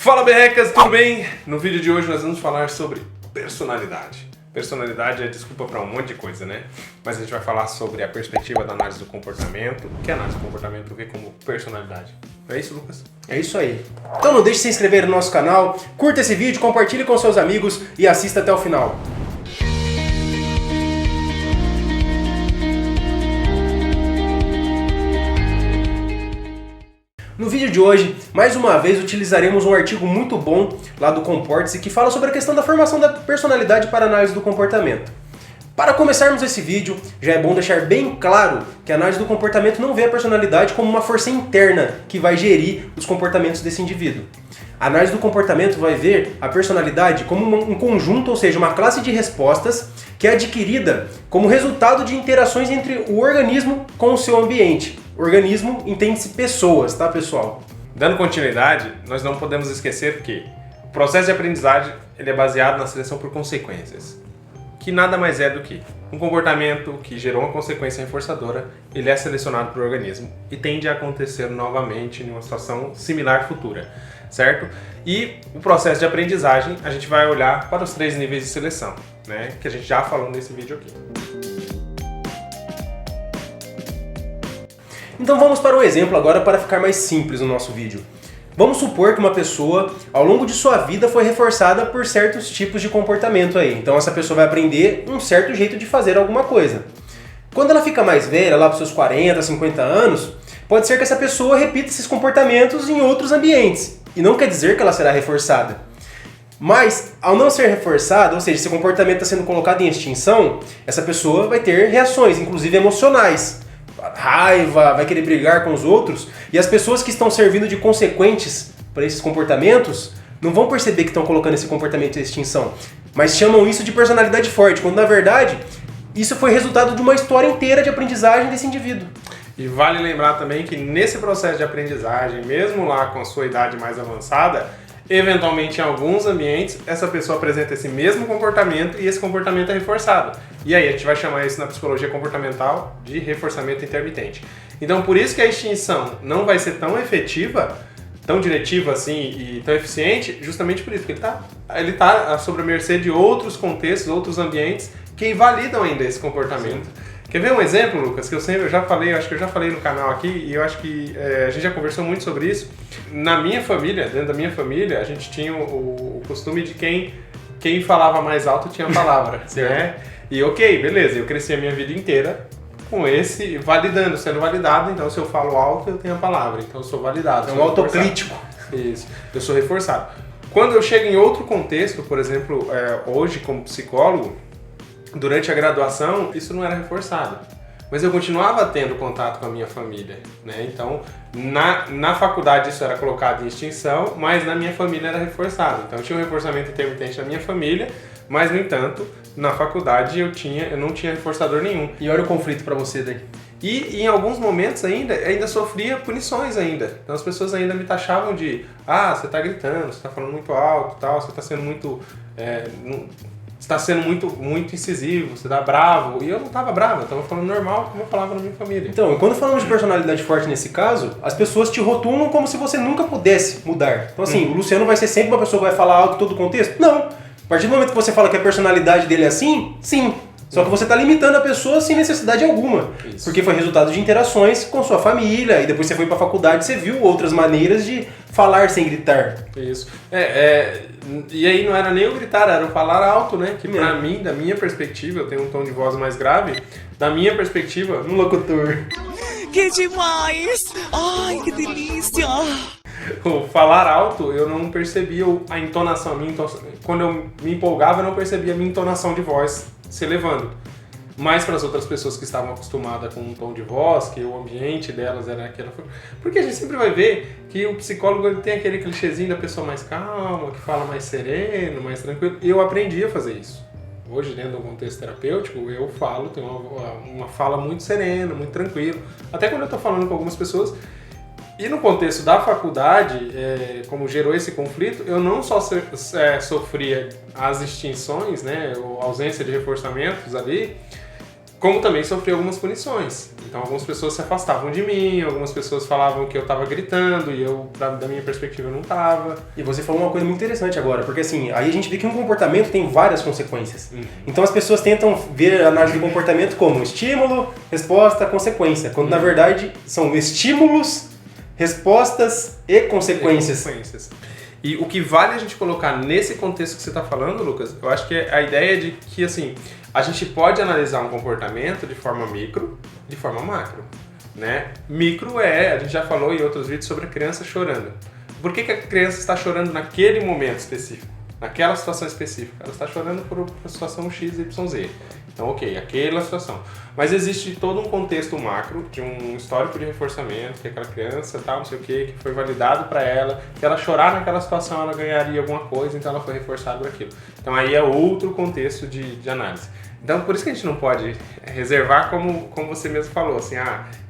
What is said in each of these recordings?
Fala berrecas, tudo bem? No vídeo de hoje nós vamos falar sobre personalidade. Personalidade é desculpa para um monte de coisa, né? Mas a gente vai falar sobre a perspectiva da análise do comportamento. O que é análise do comportamento vê como personalidade. É isso, Lucas? É isso aí. Então não deixe de se inscrever no nosso canal, curta esse vídeo, compartilhe com seus amigos e assista até o final. No vídeo de hoje, mais uma vez, utilizaremos um artigo muito bom lá do Comporte-se que fala sobre a questão da formação da personalidade para análise do comportamento. Para começarmos esse vídeo, já é bom deixar bem claro que a análise do comportamento não vê a personalidade como uma força interna que vai gerir os comportamentos desse indivíduo. A análise do comportamento vai ver a personalidade como um conjunto, ou seja, uma classe de respostas que é adquirida como resultado de interações entre o organismo com o seu ambiente. Organismo entende-se pessoas, tá, pessoal? Dando continuidade, nós não podemos esquecer que o processo de aprendizagem ele é baseado na seleção por consequências, que nada mais é do que um comportamento que gerou uma consequência reforçadora, ele é selecionado para o organismo e tende a acontecer novamente em uma situação similar futura, certo? E o processo de aprendizagem, a gente vai olhar para os 3 níveis de seleção, né? Que a gente já falou nesse vídeo aqui. Então vamos para um exemplo agora para ficar mais simples no nosso vídeo. Vamos supor que uma pessoa, ao longo de sua vida, foi reforçada por certos tipos de comportamento aí. Então essa pessoa vai aprender um certo jeito de fazer alguma coisa. Quando ela fica mais velha, lá para os seus 40, 50 anos, pode ser que essa pessoa repita esses comportamentos em outros ambientes. E não quer dizer que ela será reforçada. Mas, ao não ser reforçada, ou seja, esse comportamento está sendo colocado em extinção, essa pessoa vai ter reações, inclusive emocionais. Raiva, vai querer brigar com os outros, e as pessoas que estão servindo de consequentes para esses comportamentos não vão perceber que estão colocando esse comportamento em extinção, mas chamam isso de personalidade forte, quando na verdade isso foi resultado de uma história inteira de aprendizagem desse indivíduo. E vale lembrar também que nesse processo de aprendizagem, mesmo lá com a sua idade mais avançada, eventualmente em alguns ambientes essa pessoa apresenta esse mesmo comportamento e esse comportamento é reforçado. E aí a gente vai chamar isso na psicologia comportamental de reforçamento intermitente. Então por isso que a extinção não vai ser tão efetiva, tão diretiva assim e tão eficiente, justamente por isso, porque ele tá sob a mercê de outros contextos, outros ambientes que invalidam ainda esse comportamento. Sim. Quer ver um exemplo, Lucas, que eu já falei, acho que eu já falei no canal aqui, e eu acho que a gente já conversou muito sobre isso. Na minha família, dentro da minha família, a gente tinha o costume de quem falava mais alto tinha a palavra, né? E ok, beleza, eu cresci a minha vida inteira com esse, validando, sendo validado, então se eu falo alto, eu tenho a palavra, então eu sou validado. É um autocrítico. Isso, eu sou reforçado. Quando eu chego em outro contexto, por exemplo, hoje como psicólogo, durante a graduação, isso não era reforçado. Mas eu continuava tendo contato com a minha família, né? Então, na faculdade isso era colocado em extinção, mas na minha família era reforçado. Então, eu tinha um reforçamento intermitente na minha família, mas, no entanto, na faculdade eu não tinha reforçador nenhum. E olha o conflito para você daí. E em alguns momentos ainda sofria punições ainda. Então, as pessoas ainda me taxavam de você tá gritando, você tá falando muito alto, tal, você tá sendo muito... está sendo muito incisivo, você tá bravo. E eu não tava bravo, eu tava falando normal, como eu falava na minha família. Então, quando falamos de personalidade forte nesse caso, as pessoas te rotulam como se você nunca pudesse mudar. Então assim, o Luciano vai ser sempre uma pessoa que vai falar alto em todo o contexto? Não. A partir do momento que você fala que a personalidade dele é assim, sim. Só que você está limitando a pessoa sem necessidade alguma. Isso. Porque foi resultado de interações com sua família, e depois você foi para a faculdade e você viu outras maneiras de falar sem gritar. Isso. E aí não era nem o gritar, era o falar alto, né? Que pra mim, da minha perspectiva, eu tenho um tom de voz mais grave, da minha perspectiva, um locutor. Que demais! Ai, que delícia! O falar alto, eu não percebia a entonação. Quando eu me empolgava, eu não percebia a minha entonação de voz se elevando. Mas para as outras pessoas que estavam acostumadas com um tom de voz, que o ambiente delas era aquela... Porque a gente sempre vai ver que o psicólogo ele tem aquele clichêzinho da pessoa mais calma, que fala mais sereno, mais tranquilo. Eu aprendi a fazer isso. Hoje, dentro do contexto terapêutico, eu tenho uma fala muito serena, muito tranquila. Até quando eu estou falando com algumas pessoas... E no contexto da faculdade, como gerou esse conflito, eu não só sofria as extinções, né, a ausência de reforçamentos ali, como também sofri algumas punições. Então algumas pessoas se afastavam de mim, algumas pessoas falavam que eu tava gritando e eu, da minha perspectiva, eu não tava. E você falou uma coisa muito interessante agora, porque assim, aí a gente vê que um comportamento tem várias consequências. Então as pessoas tentam ver a análise do comportamento como estímulo, resposta, consequência, quando na verdade são estímulos, respostas e consequências. E o que vale a gente colocar nesse contexto que você está falando, Lucas, eu acho que é a ideia de que, assim, a gente pode analisar um comportamento de forma micro, de forma macro, né? Micro a gente já falou em outros vídeos sobre a criança chorando. Por que a criança está chorando naquele momento específico? Naquela situação específica? Ela está chorando por uma situação X, Y, Z. Então, ok, aquela situação. Mas existe todo um contexto macro, de um histórico de reforçamento, que aquela criança, tal, não sei o que foi validado para ela, que ela chorar naquela situação, ela ganharia alguma coisa, então ela foi reforçada por aquilo. Então aí é outro contexto de análise. Então por isso que a gente não pode reservar como você mesmo falou, assim,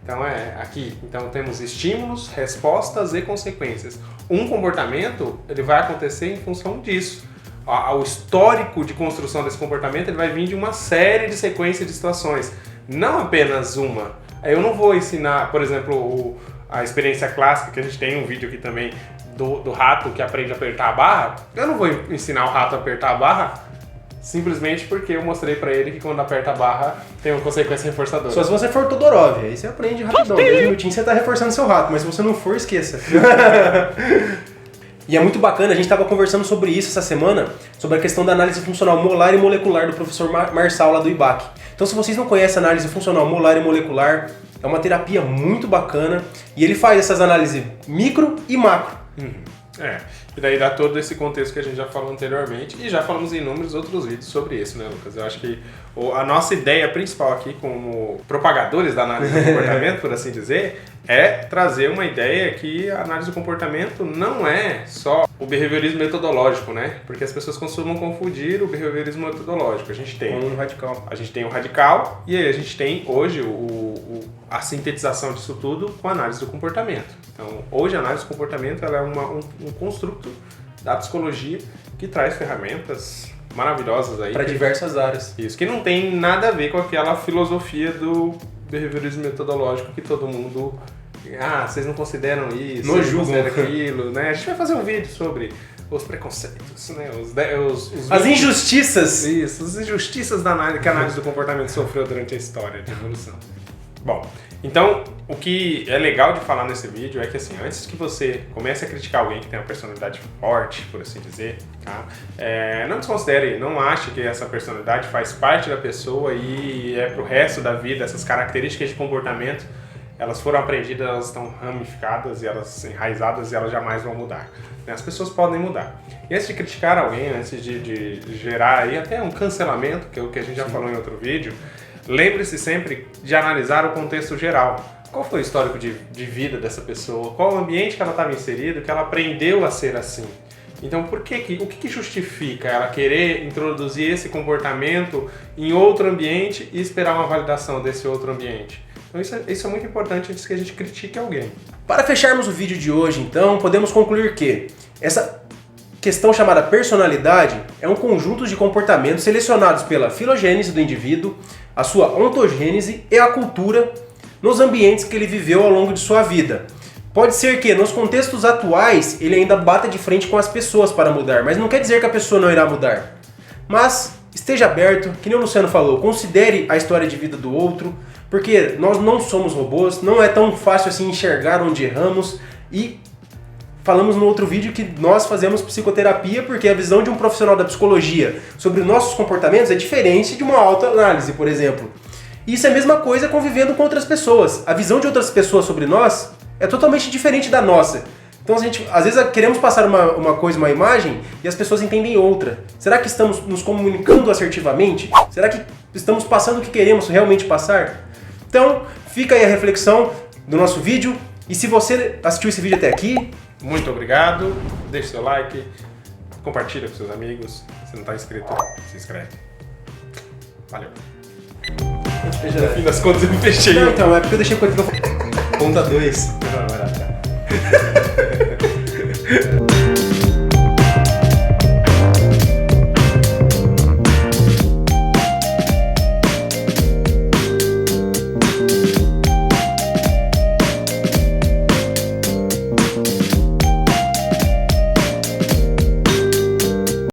então aqui, então temos estímulos, respostas e consequências. Um comportamento, ele vai acontecer em função disso. O histórico de construção desse comportamento, ele vai vir de uma série de sequências de situações, não apenas uma. Eu não vou ensinar, por exemplo, a experiência clássica, que a gente tem um vídeo aqui também, do rato que aprende a apertar a barra. Eu não vou ensinar o rato a apertar a barra simplesmente porque eu mostrei pra ele que quando aperta a barra tem uma consequência reforçadora. Só se você for Todorov, aí você aprende rapidão. 10 minutinhos você tá reforçando seu rato, mas se você não for, esqueça. E é muito bacana, a gente estava conversando sobre isso essa semana, sobre a questão da análise funcional molar e molecular do professor Marçal lá do IBAC. Então se vocês não conhecem a análise funcional molar e molecular, é uma terapia muito bacana e ele faz essas análises micro e macro. E daí dá todo esse contexto que a gente já falou anteriormente e já falamos em inúmeros outros vídeos sobre isso, né, Lucas? Eu acho que a nossa ideia principal aqui como propagadores da análise do comportamento, por assim dizer, é trazer uma ideia que a análise do comportamento não é só o behaviorismo metodológico, né? Porque as pessoas costumam confundir o behaviorismo metodológico. A gente tem um radical. A gente tem o radical e aí a gente tem hoje a sintetização disso tudo com a análise do comportamento. Então, hoje a análise do comportamento ela é um construto da psicologia que traz ferramentas maravilhosas aí. Para diversas áreas. Isso, que não tem nada a ver com aquela filosofia do behaviorismo metodológico que todo mundo... vocês não consideram isso, não julgam aquilo, né? A gente vai fazer um vídeo sobre os preconceitos, né? As injustiças. Isso, as injustiças que a análise do comportamento sofreu durante a história de evolução. Bom, então, o que é legal de falar nesse vídeo é que, assim, antes que você comece a criticar alguém que tem uma personalidade forte, por assim dizer, tá? Não desconsidere, não ache que essa personalidade faz parte da pessoa e é pro resto da vida, essas características de comportamento, elas foram aprendidas, elas estão ramificadas e elas enraizadas e elas jamais vão mudar. As pessoas podem mudar. E antes de criticar alguém, antes de gerar aí até um cancelamento, que é o que a gente já falou em outro vídeo, lembre-se sempre de analisar o contexto geral. Qual foi o histórico de vida dessa pessoa? Qual o ambiente que ela estava inserida, que ela aprendeu a ser assim? Então, o que justifica ela querer introduzir esse comportamento em outro ambiente e esperar uma validação desse outro ambiente? Então, isso é muito importante antes que a gente critique alguém. Para fecharmos o vídeo de hoje, então, podemos concluir que essa questão chamada personalidade é um conjunto de comportamentos selecionados pela filogênese do indivíduo, a sua ontogênese e a cultura nos ambientes que ele viveu ao longo de sua vida. Pode ser que nos contextos atuais ele ainda bata de frente com as pessoas para mudar, mas não quer dizer que a pessoa não irá mudar. Mas esteja aberto, que nem o Luciano falou, considere a história de vida do outro, porque nós não somos robôs, não é tão fácil assim enxergar onde erramos e falamos no outro vídeo que nós fazemos psicoterapia porque a visão de um profissional da psicologia sobre nossos comportamentos é diferente de uma autoanálise, por exemplo. Isso é a mesma coisa convivendo com outras pessoas. A visão de outras pessoas sobre nós é totalmente diferente da nossa. Então a gente, às vezes queremos passar uma coisa, uma imagem, e as pessoas entendem outra. Será que estamos nos comunicando assertivamente? Será que estamos passando o que queremos realmente passar? Então, fica aí a reflexão do nosso vídeo. E se você assistiu esse vídeo até aqui, muito obrigado, deixe seu like, compartilha com seus amigos, se não está inscrito, se inscreve. Valeu. No fim das contas eu fechei. Não, então, é porque eu deixei conta 2.